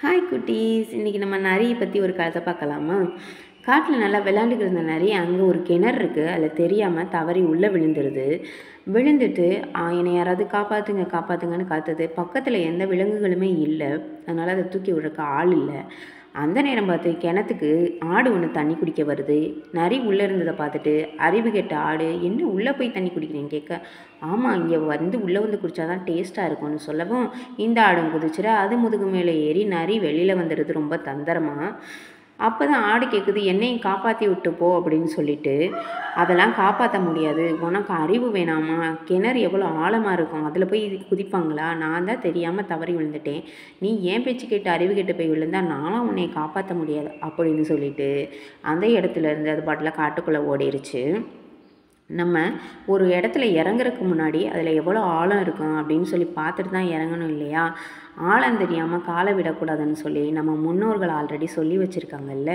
Hi குட்டீஸ், இன்றைக்கி நம்ம நரியை பற்றி ஒரு கதை பார்க்கலாமா? காட்டில் நல்லா விளையாண்டுக்கிட்டு இருந்த நரி அங்கே ஒரு கிணறு இருக்குது. அதில் தெரியாமல் தவறி உள்ளே விழுந்துருது. விழுந்துட்டு என்னை யாராவது காப்பாற்றுங்க காப்பாற்றுங்கன்னு காத்துது. பக்கத்தில் எந்த விலங்குகளுமே இல்லை. அதனால் அதை தூக்கி விடுறக்கு ஆள் இல்லை. அந்த நேரம் பார்த்து கிணத்துக்கு ஆடு ஒன்று தண்ணி குடிக்க வருது. நரி உள்ளே இருந்ததை பார்த்துட்டு, அறிவு கெட்ட ஆடு, என்ன உள்ளே போய் தண்ணி குடிக்கிறேன்னு கேட்க, ஆமாம், இங்கே உள்ளே வந்து குடித்தாதான் டேஸ்ட்டாக இருக்கும்னு சொல்லவும், இந்த ஆடும் குதிச்சுட்டு அது முதுகு மேலே ஏறி நரி வெளியில் வந்துடுது ரொம்ப தந்திரமாக. அப்போ தான் ஆடு கேட்குது, என்னையும் காப்பாற்றி விட்டு போ அப்படின்னு சொல்லிட்டு. அதெல்லாம் காப்பாற்ற முடியாது, உனக்கு அறிவு வேணாமா? கிணறு எவ்வளோ ஆழமாக இருக்கும், அதில் போய் குதிப்பாங்களா? நான் தான் தெரியாமல் தவறி விழுந்துட்டேன். நீ ஏன் பேச்சு கேட்டு அறிவு கேட்டு போய் விழுந்தா நானும் உன்னை காப்பாற்ற முடியாது அப்படின்னு சொல்லிட்டு அந்த இடத்துல இருந்து அது பாட்டில் காட்டுக்குள்ளே ஓடிருச்சு. நம்ம ஒரு இடத்துல இறங்குறதுக்கு முன்னாடி அதில் எவ்வளோ ஆழம் இருக்கும் அப்படின்னு சொல்லி பார்த்துட்டு தான் இறங்கணும் இல்லையா? ஆழம் தெரியாமல் காலை விடக்கூடாதுன்னு சொல்லி நம்ம முன்னோர்கள் ஆல்ரெடி சொல்லி வச்சுருக்காங்கல்ல.